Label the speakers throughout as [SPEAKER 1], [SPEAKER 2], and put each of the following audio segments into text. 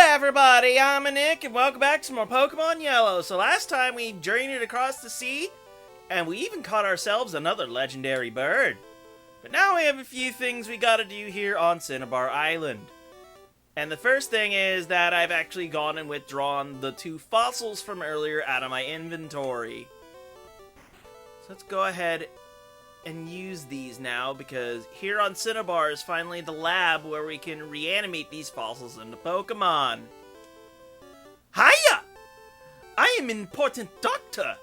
[SPEAKER 1] everybody, I'm Nick, and welcome back to some more Pokemon Yellow. So last time we journeyed across the sea, and we even caught ourselves another legendary bird. But now we have a few things we gotta do here on Cinnabar Island. And the first thing is that I've actually gone and withdrawn the 2 fossils from earlier out of my inventory. So let's go ahead and use these now, because here on Cinnabar is finally the lab where we can reanimate these fossils into Pokemon. Hiya! I am an important doctor.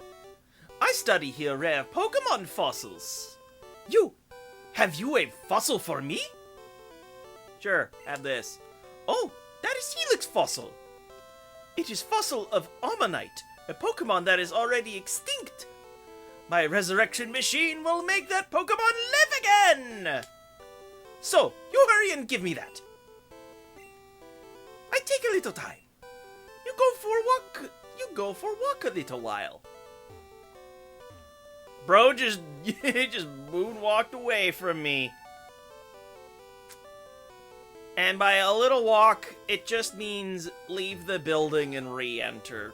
[SPEAKER 1] I study here rare Pokemon fossils. Have you a fossil for me? Sure, have this. Oh, that is Helix fossil. It is fossil of Ammonite, a Pokemon that is already extinct. My resurrection machine will make that Pokemon live again! So, you hurry and give me that. I take a little time. You go for a walk a little while. Bro just moonwalked away from me. And by a little walk, it just means leave the building and re-enter.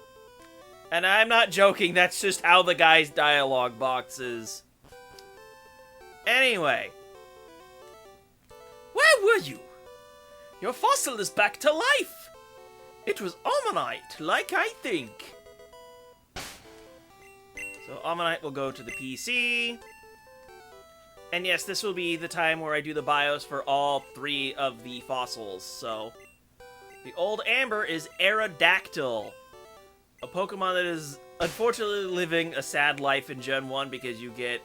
[SPEAKER 1] And I'm not joking, that's just how the guy's dialogue box is. Anyway. Where were you? Your fossil is back to life. It was Ammonite, like I think. So Ammonite will go to the PC. And yes, this will be the time where I do the BIOS for all 3 of the fossils. So, the old Amber is Aerodactyl. A Pokemon that is unfortunately living a sad life in Gen 1 because you get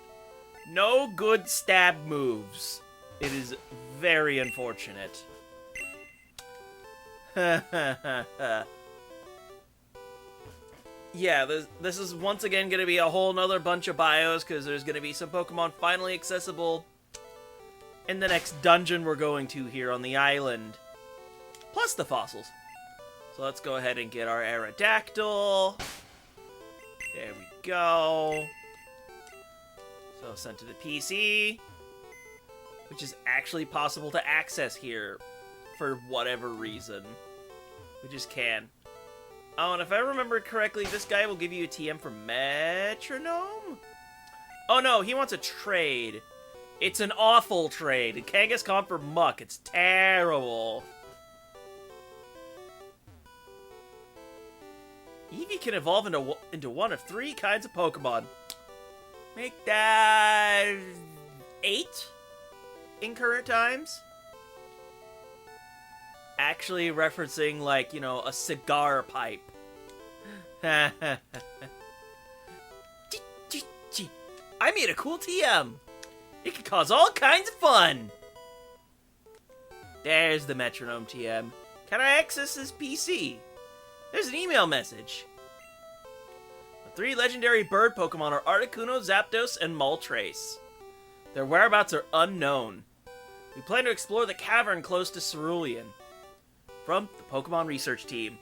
[SPEAKER 1] no good stab moves. It is very unfortunate. Yeah, this is once again going to be a whole nother bunch of bios because there's going to be some Pokemon finally accessible in the next dungeon we're going to here on the island. Plus the fossils. So let's go ahead and get our Aerodactyl. There we go. So sent to the PC, which is actually possible to access here for whatever reason. We just can. Oh, and if I remember correctly, this guy will give you a TM for Metronome? Oh no, he wants a trade. It's an awful trade. Kangaskhan for Muck. It's terrible. Eevee can evolve into one of 3 kinds of Pokemon. Make that 8 in current times. Actually referencing, like, you know, a cigar pipe. I made a cool TM. It can cause all kinds of fun. There's the Metronome TM. Can I access this PC? There's an email message. The 3 legendary bird Pokemon are Articuno, Zapdos, and Moltres. Their whereabouts are unknown. We plan to explore the cavern close to Cerulean. From the Pokemon research team.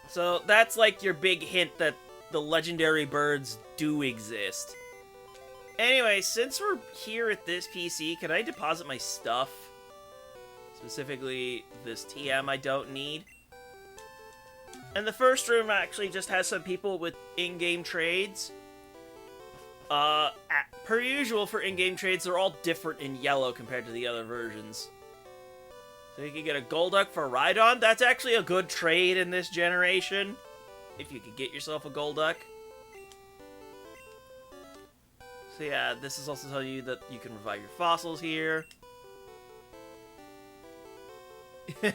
[SPEAKER 1] So that's like your big hint that the legendary birds do exist. Anyway, since we're here at this PC, can I deposit my stuff? Specifically, this TM I don't need. And the first room actually just has some people with in-game trades. Per usual for in-game trades, they're all different in yellow compared to the other versions. So you can get a Golduck for Rhydon. That's actually a good trade in this generation. If you could get yourself a Golduck. So yeah, this is also telling you that you can revive your fossils here.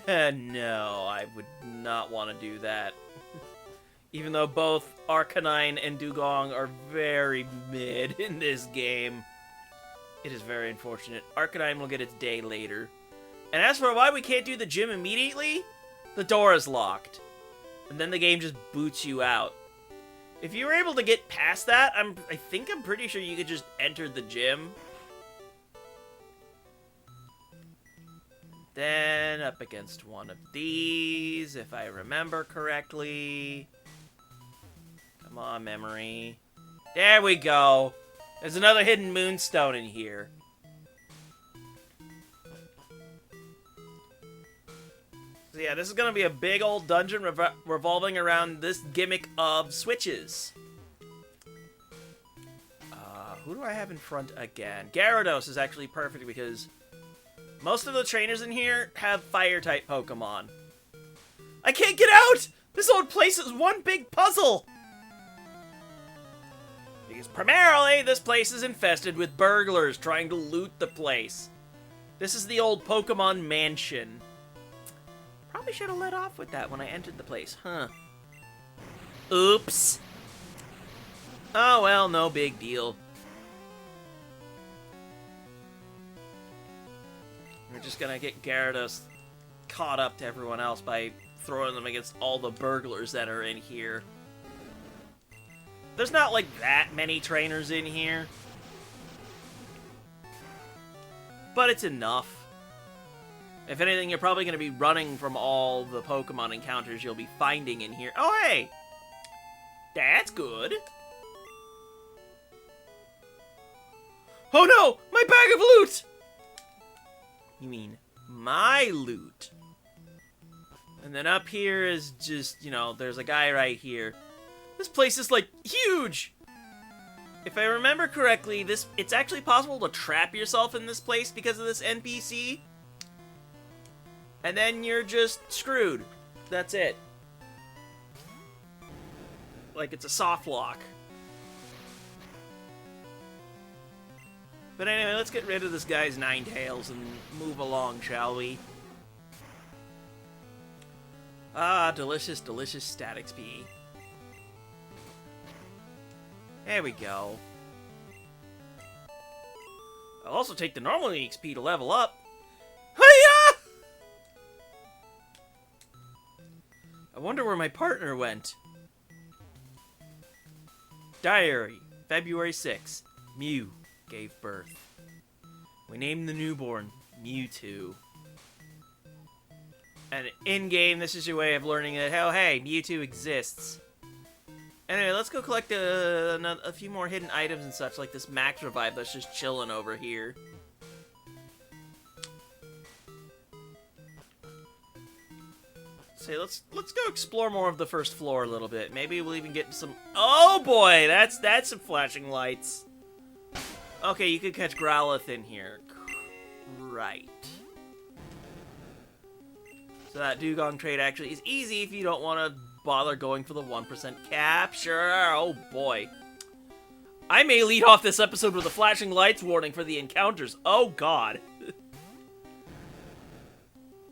[SPEAKER 1] No, I would not want to do that. Even though both Arcanine and Dugong are very mid in this game. It is very unfortunate. Arcanine will get its day later. And as for why we can't do the gym immediately, the door is locked. And then the game just boots you out. If you were able to get past that, I think I'm pretty sure you could just enter the gym. Then up against one of these, if I remember correctly. Come on, memory. There we go. There's another hidden moonstone in here. yeah, this is gonna be a big old dungeon revolving around this gimmick of switches. Who do I have in front again? Gyarados is actually perfect because most of the trainers in here have fire-type Pokemon. I can't get out! This old place is one big puzzle! Because primarily, this place is infested with burglars trying to loot the place. This is the old Pokemon mansion. Probably should have let off with that when I entered the place, huh? Oops. Oh well, no big deal. We're just gonna get Gyarados caught up to everyone else by throwing them against all the burglars that are in here. There's not like that many trainers in here, but it's enough. If anything, you're probably going to be running from all the Pokemon encounters you'll be finding in here. Oh, hey! That's good. Oh no! My bag of loot! You mean my loot? And then up here is just, you know, there's a guy right here. This place is, like, huge! If I remember correctly, it's actually possible to trap yourself in this place because of this NPC. And then you're just screwed. That's it. Like, it's a soft lock. But anyway, let's get rid of this guy's 9 tails and move along, shall we? Ah, delicious, delicious Static XP. There we go. I'll also take the normal XP to level up. Hiya! I wonder where my partner went. Diary, February 6th. Mew gave birth. We named the newborn Mewtwo. And in-game, this is your way of learning that, oh, hey, Mewtwo exists. Anyway, let's go collect a few more hidden items and such, like this Max Revive that's just chilling over here. So let's go explore more of the first floor a little bit. Maybe we'll even get some... Oh boy, that's some flashing lights. Okay, you could catch Growlithe in here. Right. So that Dugong trade actually is easy if you don't want to bother going for the 1% capture. Oh boy. I may lead off this episode with a flashing lights warning for the encounters. Oh god.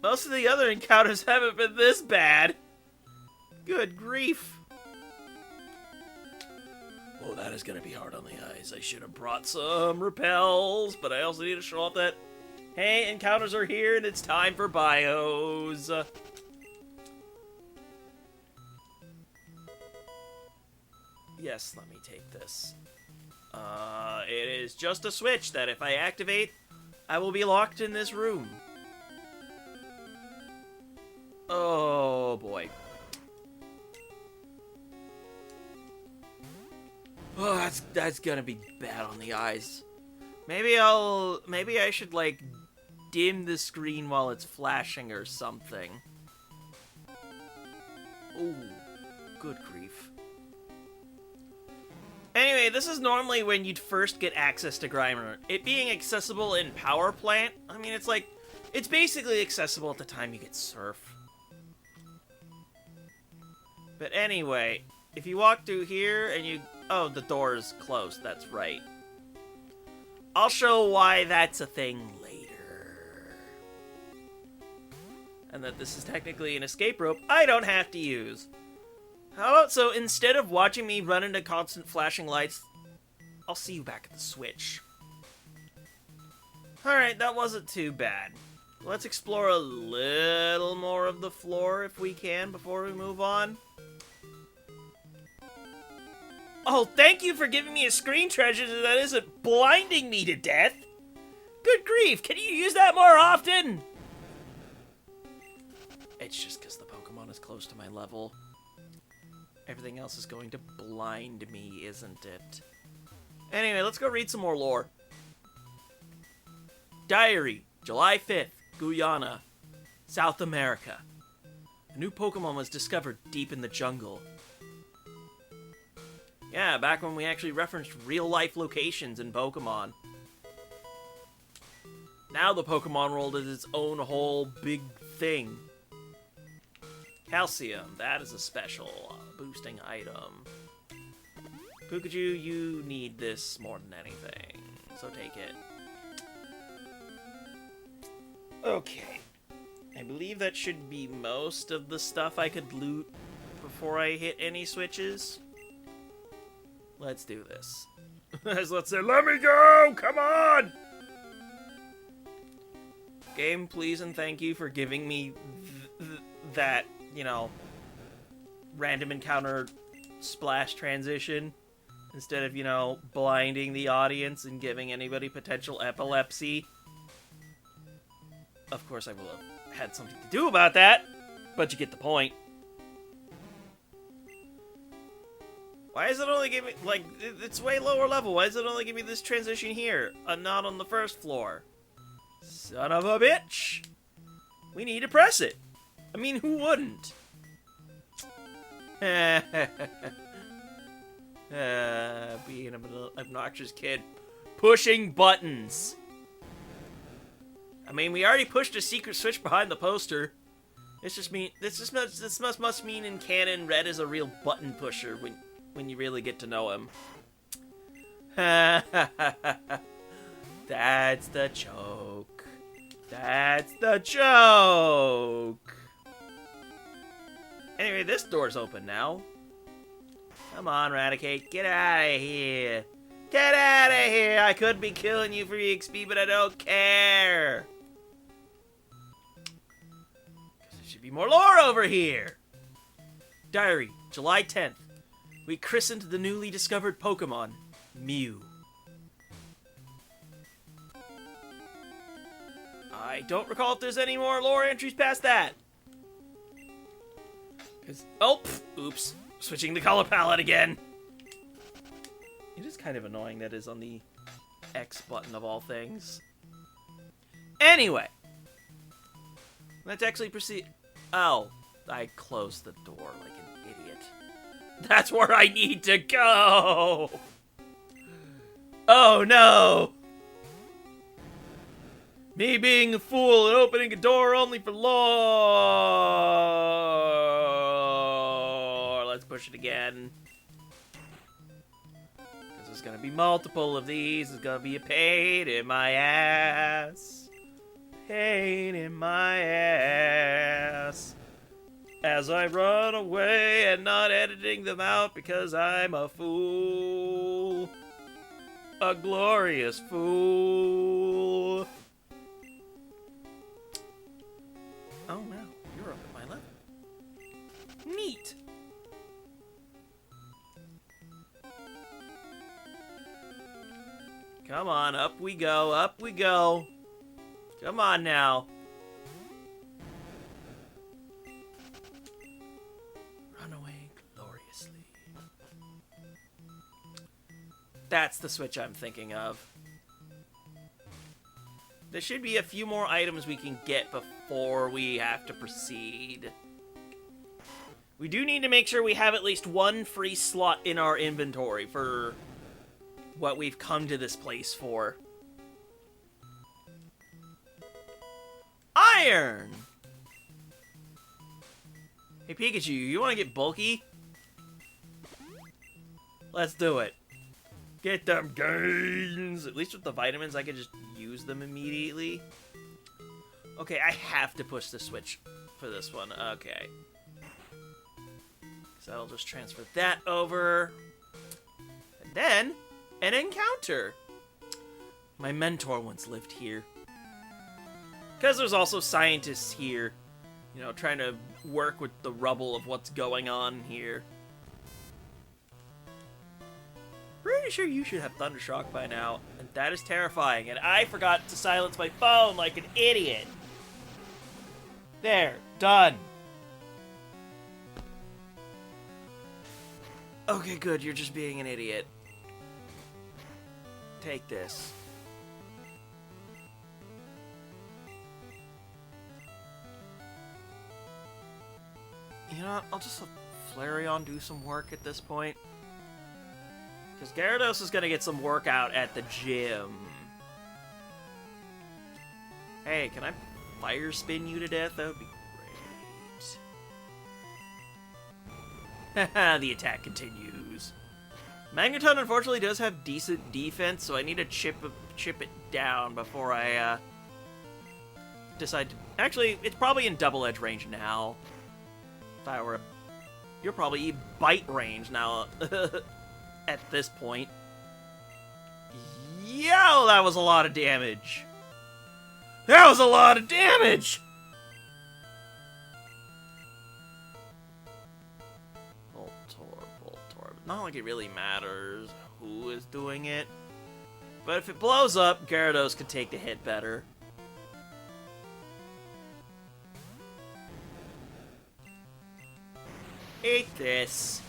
[SPEAKER 1] Most of the other encounters haven't been this bad. Good grief. Oh, that is going to be hard on the eyes. I should have brought some repels, but I also need to show off that, hey, encounters are here and it's time for bios. Yes, let me take this. It is just a switch that if I activate, I will be locked in this room. Oh, boy. Oh, that's gonna be bad on the eyes. Maybe I should, like, dim the screen while it's flashing or something. Ooh, good grief. Anyway, this is normally when you'd first get access to Grimer. It being accessible in Power Plant, I mean, it's basically accessible at the time you get Surf. But anyway, if you walk through here and you... Oh, the door is closed, that's right. I'll show why that's a thing later. And that this is technically an escape rope I don't have to use. How about, so instead of watching me run into constant flashing lights, I'll see you back at the switch. Alright, that wasn't too bad. Let's explore a little more of the floor if we can before we move on. Oh, thank you for giving me a screen treasure that isn't blinding me to death. Good grief, can you use that more often? It's just because the Pokemon is close to my level. Everything else is going to blind me, isn't it? Anyway, let's go read some more lore. Diary, July 5th, Guyana, South America. New Pokemon was discovered deep in the jungle. Yeah, back when we actually referenced real-life locations in Pokemon. Now the Pokemon world is its own whole big thing. Calcium, that is a special boosting item. Pikachu, you need this more than anything, so take it. Okay. I believe that should be most of the stuff I could loot before I hit any switches. Let's do this. Let's say, let me go! Come on! Game, please and thank you for giving me that, you know, random encounter splash transition instead of, you know, blinding the audience and giving anybody potential epilepsy. Of course, I will have had something to do about that, but you get the point. Why is it only giving, like, it's way lower level. Why is it only giving me this transition here and not on the first floor? Son of a bitch! We need to press it. I mean, who wouldn't? Being an obnoxious kid. Pushing buttons. I mean, we already pushed a secret switch behind the poster. This must mean in canon Red is a real button pusher when you really get to know him. That's the joke. That's the joke. Anyway, this door's open now. Come on, Raticate. Get out of here. Get out of here. I could be killing you for EXP, but I don't care. Because there should be more lore over here. Diary, July 10th. We christened the newly discovered Pokemon, Mew. I don't recall if there's any more lore entries past that. Oh, oops. Switching the color palette again. It is kind of annoying that is on the X button of all things. Anyway. Let's actually proceed. Oh, I closed the door like an idiot. That's where I need to go. Oh, no. Me being a fool and opening a door only for lore. Let's push it again. Because there's going to be multiple of these. It's going to be a pain in my ass. Pain in my ass. As I run away and not editing them out because I'm a fool. A glorious fool. Oh no, you're up at my level. Neat! Come on, up we go, up we go. Come on now. Run away gloriously. That's the switch I'm thinking of. There should be a few more items we can get before we have to proceed. We do need to make sure we have at least one free slot in our inventory for what we've come to this place for. Iron! Hey Pikachu, you want to get bulky? Let's do it. Get them gains! At least with the vitamins, I can just use them immediately. Okay, I have to push the switch for this one. Okay. So I'll just transfer that over. And then, an encounter. My mentor once lived here. Because there's also scientists here, you know, trying to work with the rubble of what's going on here. Pretty sure you should have Thundershock by now, and that is terrifying, and I forgot to silence my phone like an idiot. There, done. Okay, good, you're just being an idiot. Take this. You know what? I'll just let Flareon do some work at this point. Because Gyarados is going to get some workout at the gym. Hey, can I fire spin you to death? That would be great. The attack continues. Magneton unfortunately does have decent defense, so I need to chip it down before I decide to... Actually, it's probably in double edge range now. If I were... You're probably bite range now at this point. Yo, that was a lot of damage. That was a lot of damage! Voltorb. Not like it really matters who is doing it. But if it blows up, Gyarados could take the hit better. Eat this.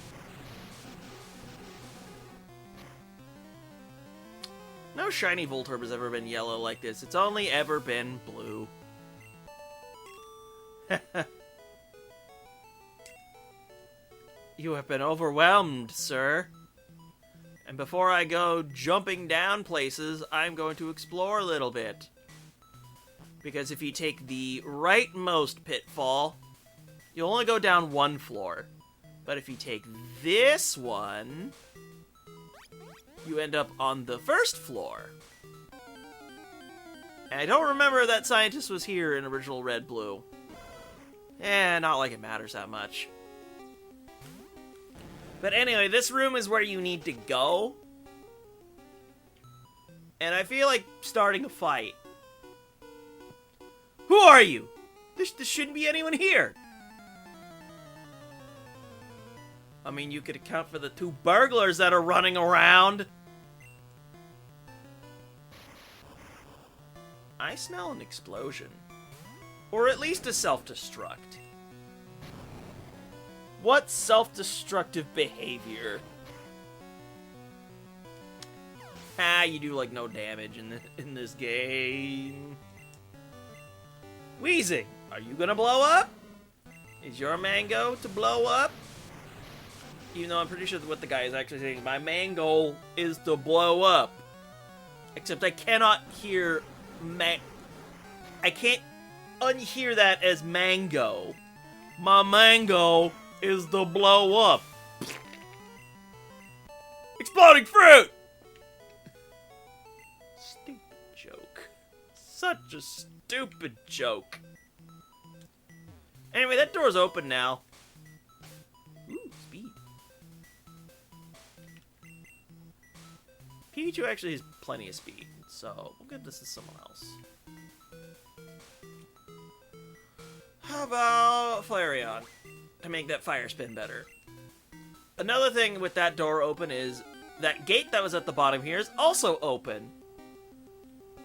[SPEAKER 1] No shiny Voltorb has ever been yellow like this. It's only ever been blue. You have been overwhelmed, sir. And before I go jumping down places, I'm going to explore a little bit. Because if you take the rightmost pitfall, you'll only go down one floor. But if you take this one, you end up on the first floor. And I don't remember that scientist was here in original Red Blue. Not like it matters that much. But anyway, this room is where you need to go. And I feel like starting a fight. Who are you? There shouldn't be anyone here. I mean, you could account for the 2 burglars that are running around. I smell an explosion. Or at least a self-destruct. What self-destructive behavior? You do like no damage in this game. Wheezing, are you gonna blow up? Is your mango to blow up? Even though I'm pretty sure what the guy is actually saying, my mango is to blow up. Except I cannot hear I can't unhear that as mango. My mango is to blow up. Exploding fruit! Stupid joke. Such a stupid joke. Anyway, that door's open now. Ooh, speed. Pikachu actually has plenty of speed, so we'll give this to someone else. How about Flareon to make that fire spin better? Another thing with that door open is that gate that was at the bottom here is also open.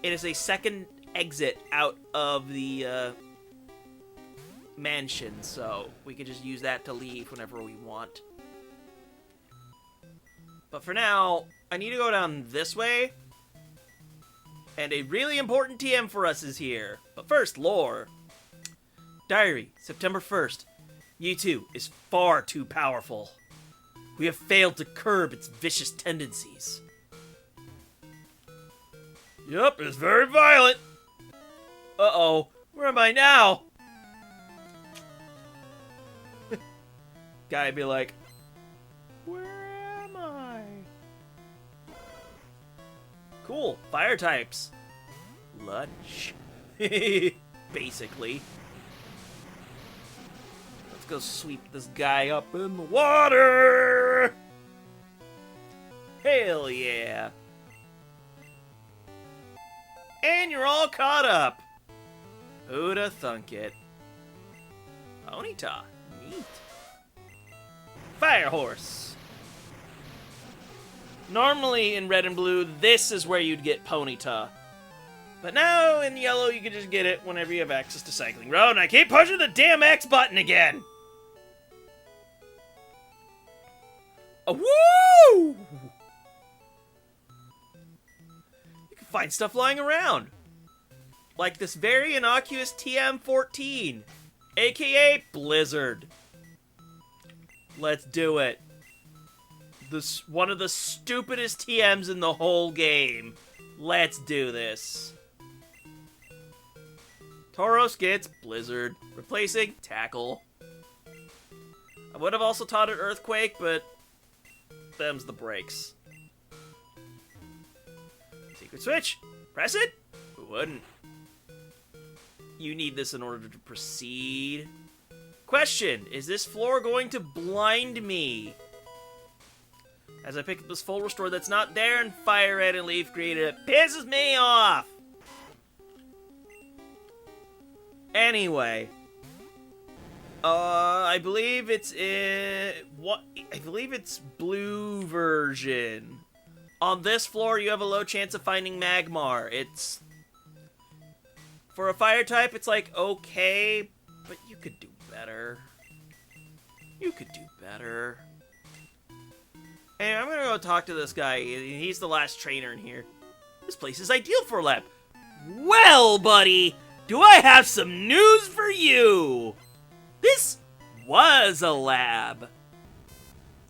[SPEAKER 1] It is a second exit out of the mansion, so we could just use that to leave whenever we want. But for now, I need to go down this way. And a really important TM for us is here. But first, lore. Diary, September 1st. Mewtwo is far too powerful. We have failed to curb its vicious tendencies. Yup, it's very violent. Uh-oh, where am I now? Guy be like, where am I? Cool, fire types. Lunch. Basically. Let's go sweep this guy up in the water. Hell yeah. And you're all caught up. Who'da thunk it? Ponyta. Neat. Fire Horse. Normally in Red and Blue, this is where you'd get Ponyta. But now in Yellow, you can just get it whenever you have access to Cycling Road. And I keep pushing the damn X button again. Oh, woo! You can find stuff lying around. Like this very innocuous TM14, aka Blizzard. Let's do it. This one of the stupidest TMs in the whole game. Let's do this. Tauros gets Blizzard, replacing Tackle. I would have also taught it Earthquake, but them's the breaks. Secret switch. Press it? Who wouldn't? You need this in order to proceed. Question, is this floor going to blind me? As I pick up this full restore that's not there and Fire Red and Leaf Green, it pisses me off! Anyway. I believe it's I believe it's blue version. On this floor, you have a low chance of finding Magmar. It's... For a fire type, it's like, okay, but you could do better. You could do better. Hey, I'm gonna go talk to this guy. He's the last trainer in here. This place is ideal for a lab. Well, buddy, do I have some news for you? This was a lab.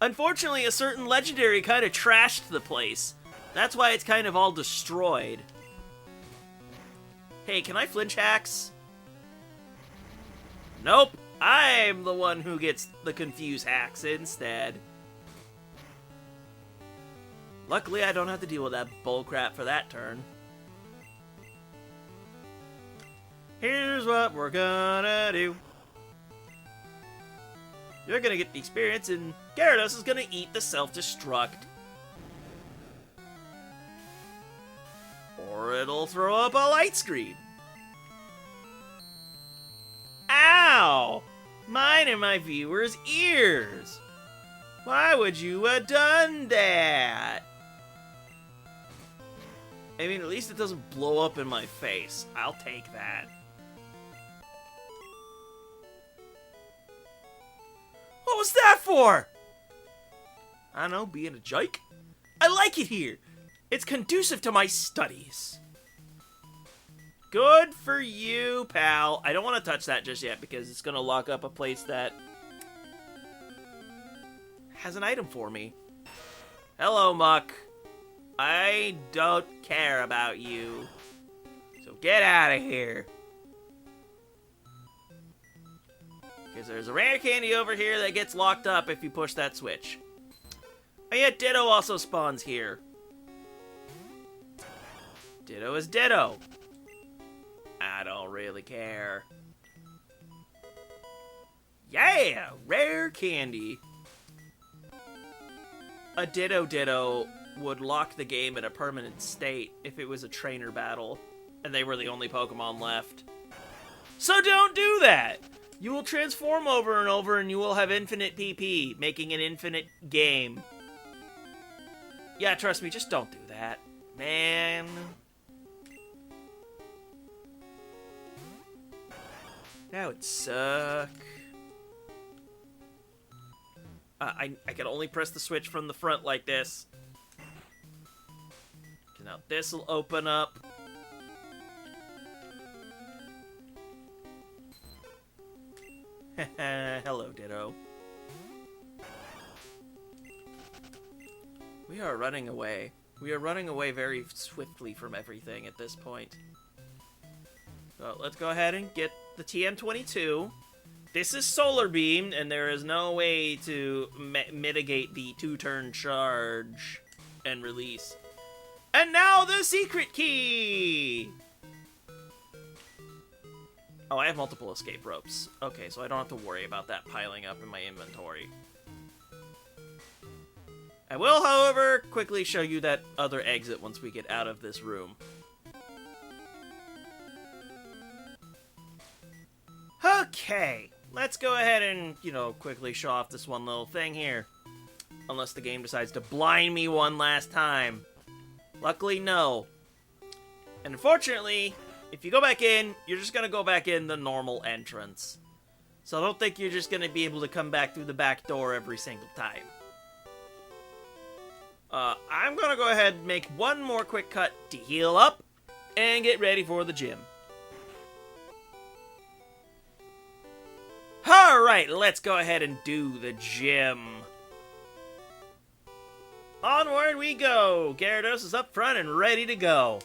[SPEAKER 1] Unfortunately, a certain legendary kind of trashed the place. That's why it's kind of all destroyed. Hey, can I flinch hacks? Nope, I'm the one who gets the confuse hacks instead. Luckily, I don't have to deal with that bullcrap for that turn. Here's what we're gonna do. You're gonna get the experience, and Gyarados is gonna eat the self-destruct. Or it'll throw up a light screen. Ow! Mine and my viewers' ears! Why would you have done that? I mean, at least it doesn't blow up in my face. I'll take that. What was that for? I don't know, being a joke? I like it here. It's conducive to my studies. Good for you, pal. I don't want to touch that just yet because it's going to lock up a place that has an item for me. Hello, Muck. I don't care about you. So get out of here. Because there's a rare candy over here that gets locked up if you push that switch. Oh yeah, Ditto also spawns here. Ditto is Ditto. I don't really care. Yeah, rare candy. A Ditto would lock the game in a permanent state if it was a trainer battle and they were the only Pokemon left. So don't do that! You will transform over and over and you will have infinite PP, making an infinite game. Yeah, trust me, just don't do that. Man. That would suck. I can only press the switch from the front like this. Now this will open up. Hello, Ditto. We are running away. We are running away very swiftly from everything at this point. So let's go ahead and get the TM22. This is Solar Beam, and there is no way to mitigate the 2-turn charge and release. And now the secret key! Oh, I have multiple escape ropes. Okay, so I don't have to worry about that piling up in my inventory. I will, however, quickly show you that other exit once we get out of this room. Okay, let's go ahead and, quickly show off this one little thing here. Unless the game decides to blind me one last time. Luckily, no. And unfortunately, if you go back in, you're just going to go back in the normal entrance. So I don't think you're just going to be able to come back through the back door every single time. I'm going to go ahead and make one more quick cut to heal up and get ready for the gym. Alright, let's go ahead and do the gym. Onward we go! Gyarados is up front and ready to go.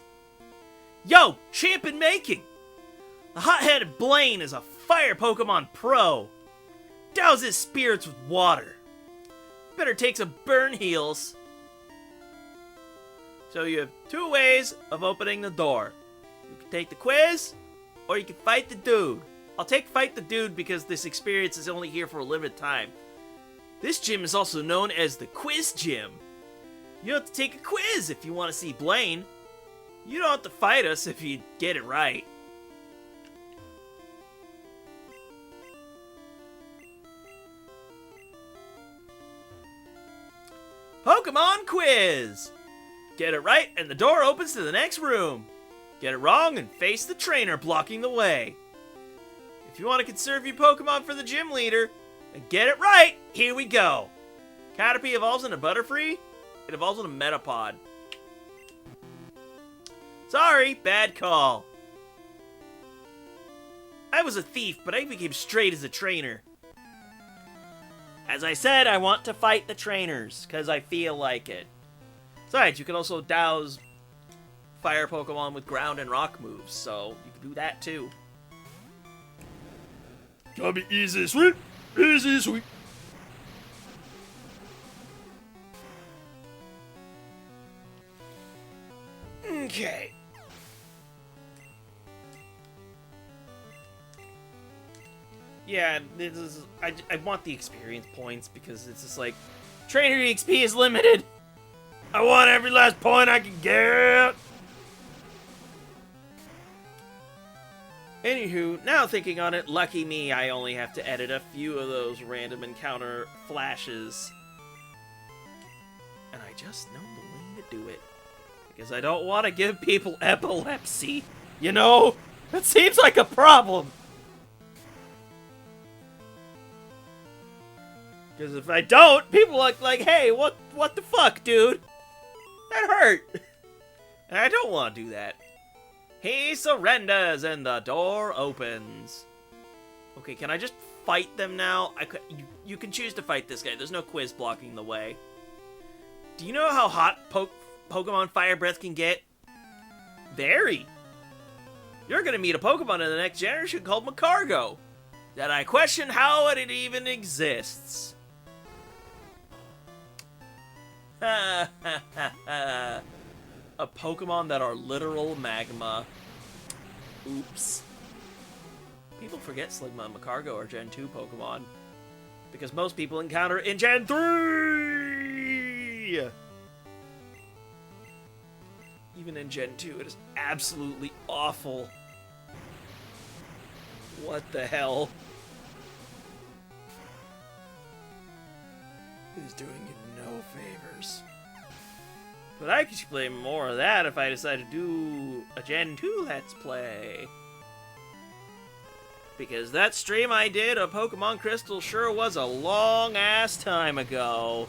[SPEAKER 1] Yo, champ in making! The hot-headed Blaine is a fire Pokemon pro. Douse his spirits with water. Better take some burn heals. So you have two ways of opening the door. You can take the quiz, or you can fight the dude. I'll take fight the dude because this experience is only here for a limited time. This gym is also known as the Quiz Gym. You have to take a quiz if you want to see Blaine. You don't have to fight us if you get it right. Pokemon Quiz! Get it right and the door opens to the next room. Get it wrong and face the trainer blocking the way. If you want to conserve your Pokemon for the gym leader and get it right, here we go. Caterpie evolves into Butterfree. It evolves into Metapod. Sorry, bad call. I was a thief, but I became straight as a trainer. As I said, I want to fight the trainers, because I feel like it. Besides, you can also douse fire Pokemon with ground and rock moves, so you can do that too.
[SPEAKER 2] Gotta be easy, sweet. Easy, sweet.
[SPEAKER 1] Okay. Yeah, this is. I want the experience points because it's just like trainer EXP is limited.
[SPEAKER 2] I want every last point I can get.
[SPEAKER 1] Anywho, now thinking on it, lucky me, I only have to edit a few of those random encounter flashes. And I just know the way to do it. Because I don't want to give people epilepsy. You know? That seems like a problem. Because if I don't, people are like, hey, what the fuck, dude? That hurt. And I don't want to do that. He surrenders and the door opens. Okay, can I just fight them now? You can choose to fight this guy. There's no quiz blocking the way. Do you know how hot Pokemon Fire Breath can get? Very. You're gonna meet a Pokemon in the next generation called Macargo. That I question how it even exists. Ha ha ha ha. A Pokemon that are literal magma. Oops. People forget Sligma and Macargo are Gen 2 Pokemon. Because most people encounter it in Gen 3! Even in Gen 2, it is absolutely awful. What the hell? It is doing you no favors. But I could play more of that if I decide to do a Gen 2 Let's Play. Because that stream I did of Pokemon Crystal sure was a long-ass time ago.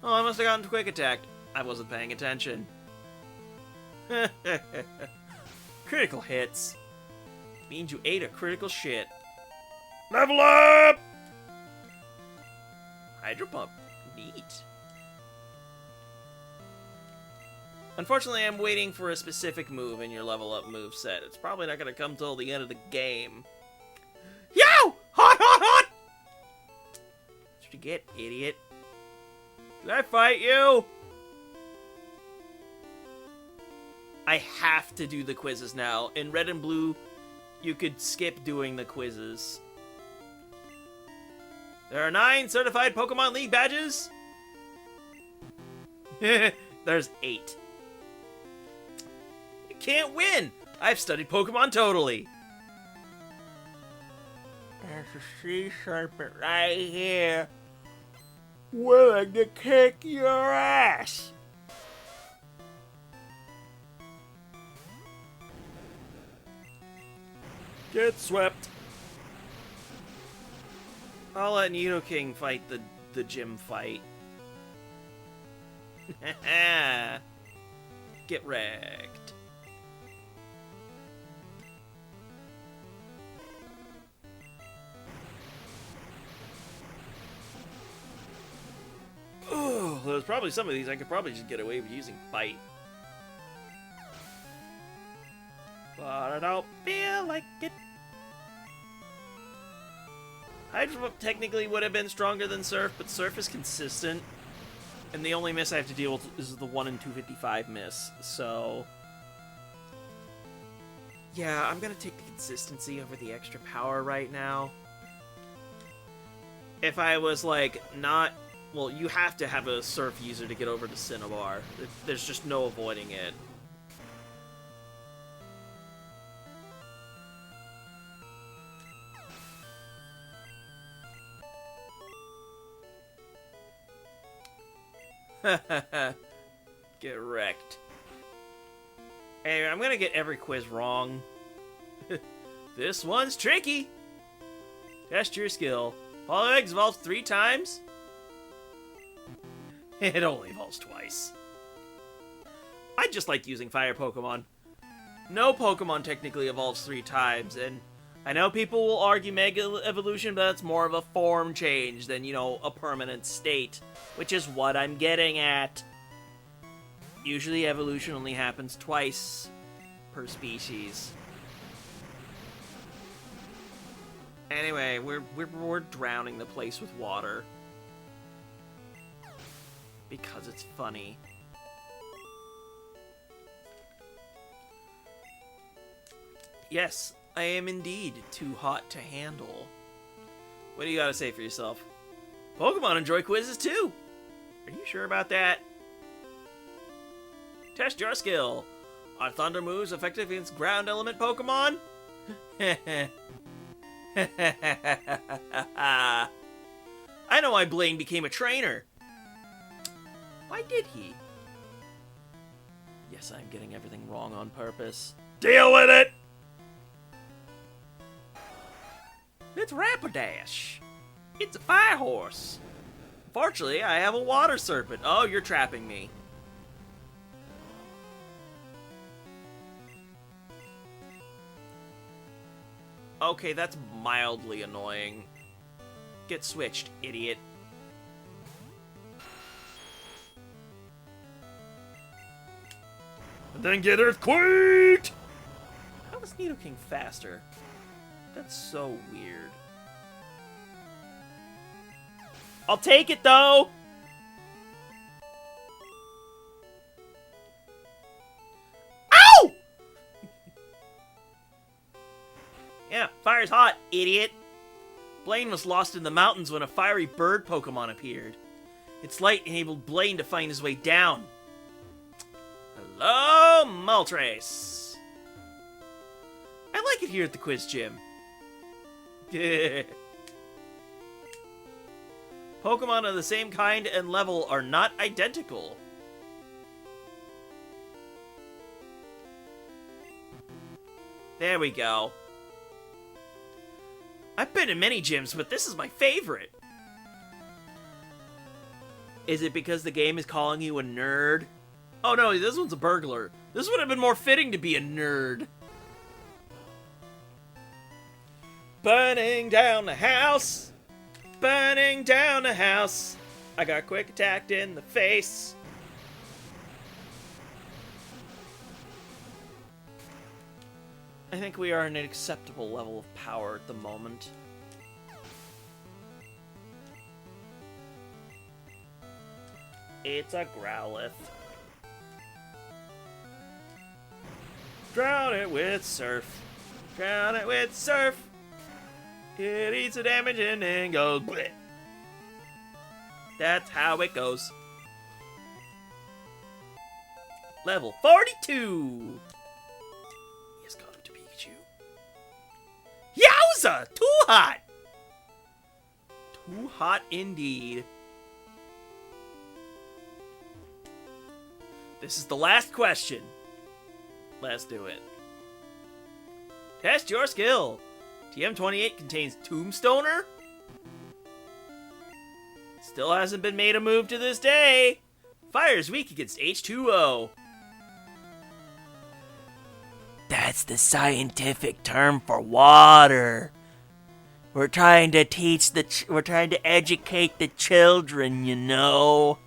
[SPEAKER 1] Oh, I must have gotten quick attacked. I wasn't paying attention. Critical hits. Means you ate a critical shit.
[SPEAKER 2] Level up!
[SPEAKER 1] Hydro Pump. Neat. Unfortunately, I'm waiting for a specific move in your level up move set. It's probably not going to come till the end of the game. Yo! Hot, hot, hot! That's what you get, idiot. Did I fight you? I have to do the quizzes now. In Red and Blue, you could skip doing the quizzes. There are 9 certified Pokemon League badges. There's 8. You can't win! I've studied Pokemon totally. There's a sea serpent right here. Willing to kick your ass.
[SPEAKER 2] Get swept.
[SPEAKER 1] I'll let Nidoking fight the gym fight. Get wrecked. was probably some of these I could probably just get away with using Bite. But I don't feel like it. Hydro technically would have been stronger than Surf, but Surf is consistent. And the only miss I have to deal with is the 1 in 255 miss, so... Yeah, I'm gonna take the consistency over the extra power right now. If I was, like, not... Well, you have to have a Surf user to get over to Cinnabar. There's just no avoiding it. Get wrecked. Anyway, I'm gonna get every quiz wrong. This one's tricky. Test your skill. Polymegs evolves 3 times? It only evolves twice. I just like using fire Pokemon. No Pokemon technically evolves 3 times, and I know people will argue Mega Evolution, but that's more of a form change than, you know, a permanent state, which is what I'm getting at. Usually evolution only happens twice per species. Anyway, we're drowning the place with water. Because it's funny. Yes, I am indeed too hot to handle. What do you gotta say for yourself? Pokemon enjoy quizzes too! Are you sure about that? Test your skill. Are Thunder moves effective against ground element Pokemon? I know why Blaine became a trainer. Why did he? Yes, I'm getting everything wrong on purpose.
[SPEAKER 2] Deal with it!
[SPEAKER 1] It's Rapidash. It's a fire horse. Fortunately, I have a water serpent. Oh, you're trapping me. Okay, that's mildly annoying. Get switched, idiot.
[SPEAKER 2] And then get earthquaked!
[SPEAKER 1] How is Nidoking faster? That's so weird. I'll take it, though! Ow! Yeah, fire's hot, idiot. Blaine was lost in the mountains when a fiery bird Pokemon appeared. Its light enabled Blaine to find his way down. Hello, Moltres. I like it here at the quiz gym. Pokemon of the same kind and level are not identical. There we go. I've been in many gyms, but this is my favorite. Is it because the game is calling you a nerd? Oh no, this one's a burglar. This would have been more fitting to be a nerd. Burning down the house. Burning down the house. I got quick attacked in the face. I think we are in an acceptable level of power at the moment. It's a Growlithe. Drown it with Surf. Drown it with Surf. It eats the damage and then goes bleh. That's how it goes. Level 42. Yes, got him to Pikachu. Yowza! Too hot! Too hot indeed. This is the last question. Let's do it. Test your skill. TM28 contains Tombstoner? Still hasn't been made a move to this day. Fire is weak against H2O. That's the scientific term for water. We're trying to educate the children, you know.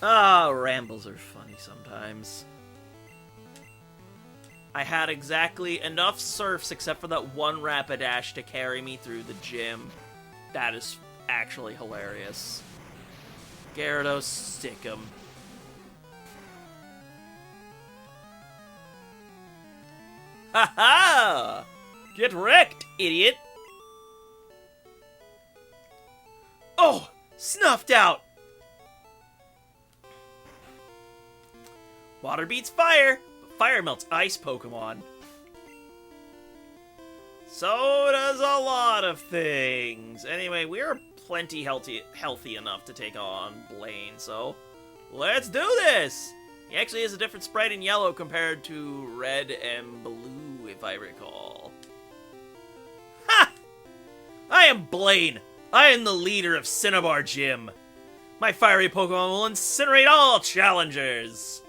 [SPEAKER 1] Ah, rambles are funny sometimes. I had exactly enough surfs except for that one Rapidash to carry me through the gym. That is actually hilarious. Gyarados, stick 'em. Ha ha! Get wrecked, idiot! Oh! Snuffed out! Water beats fire, but fire melts ice Pokemon. So does a lot of things. Anyway, we're plenty healthy enough to take on Blaine, so let's do this! He actually has a different sprite in yellow compared to red and blue, if I recall. Ha! I am Blaine. I am the leader of Cinnabar Gym. My fiery Pokemon will incinerate all challengers.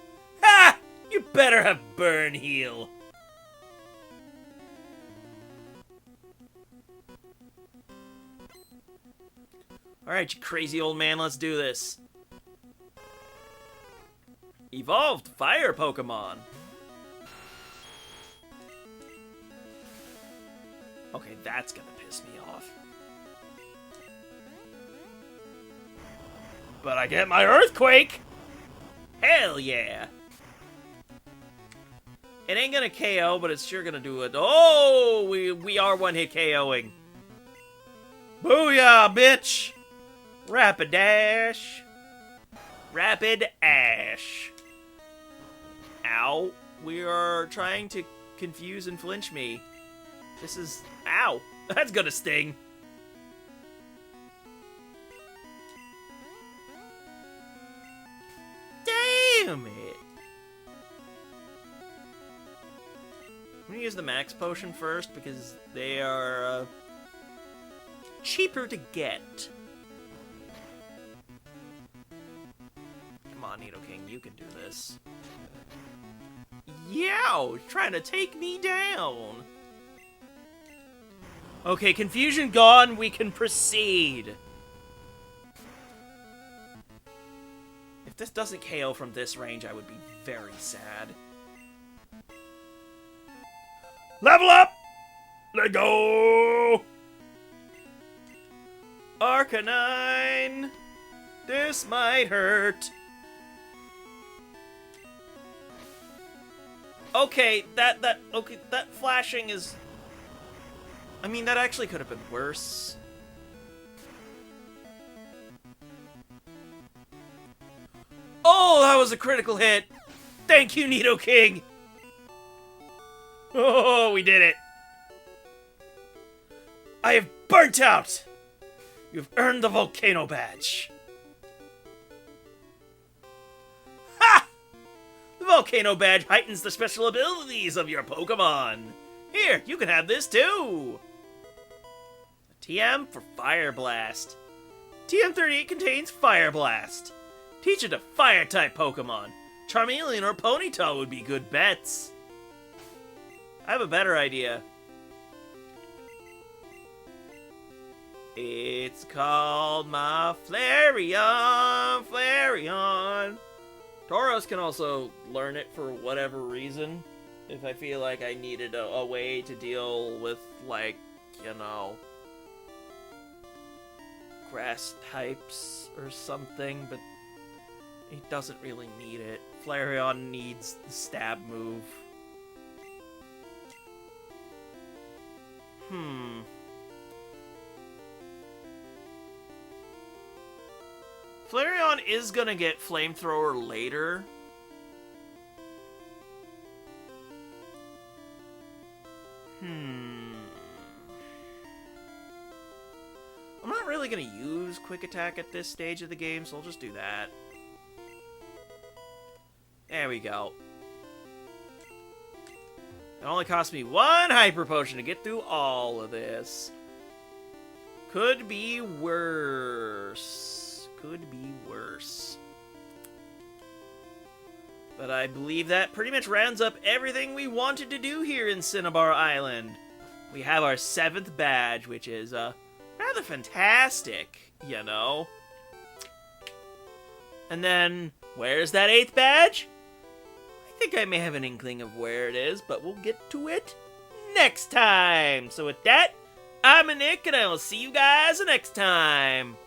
[SPEAKER 1] Ha! You better have Burn Heal. Alright, you crazy old man, let's do this. Evolved Fire Pokemon. Okay, that's gonna piss me off. But I get my Earthquake! Hell yeah! It ain't gonna KO, but it's sure gonna do it. Oh! We are one-hit KOing. Booyah, bitch! Rapidash. Rapid Ash. Ow. We are trying to confuse and flinch me. This is... Ow. That's gonna sting. Damn it. I'm gonna use the Max Potion first because they are cheaper to get. Come on, Nidoking, you can do this. Yow! Trying to take me down! Okay, confusion gone, we can proceed! If this doesn't KO from this range, I would be very sad.
[SPEAKER 2] Level up! Let go!
[SPEAKER 1] Arcanine! This might hurt. Okay, that flashing is... I mean, that actually could have been worse. Oh, that was a critical hit! Thank you, Nidoking! Oh, we did it! I have burnt out! You've earned the Volcano Badge. Ha! The Volcano Badge heightens the special abilities of your Pokemon. Here, you can have this too! TM for Fire Blast. TM38 contains Fire Blast. Teach it to Fire-type Pokemon. Charmeleon or Ponyta would be good bets. I have a better idea. It's called my Flareon, Flareon. Tauros can also learn it for whatever reason. If I feel like I needed a way to deal with, like, you know, grass types or something, but he doesn't really need it. Flareon needs the stab move. Flareon is gonna get Flamethrower later. I'm not really gonna use Quick Attack at this stage of the game, so I'll just do that. There we go. It only cost me one Hyper Potion to get through all of this. Could be worse. Could be worse. But I believe that pretty much rounds up everything we wanted to do here in Cinnabar Island. we have our 7th badge, which is rather fantastic, you know. And then, where's that 8th badge? I think I may have an inkling of where it is, but we'll get to it next time. So with that, I'm Nick, and I will see you guys next time.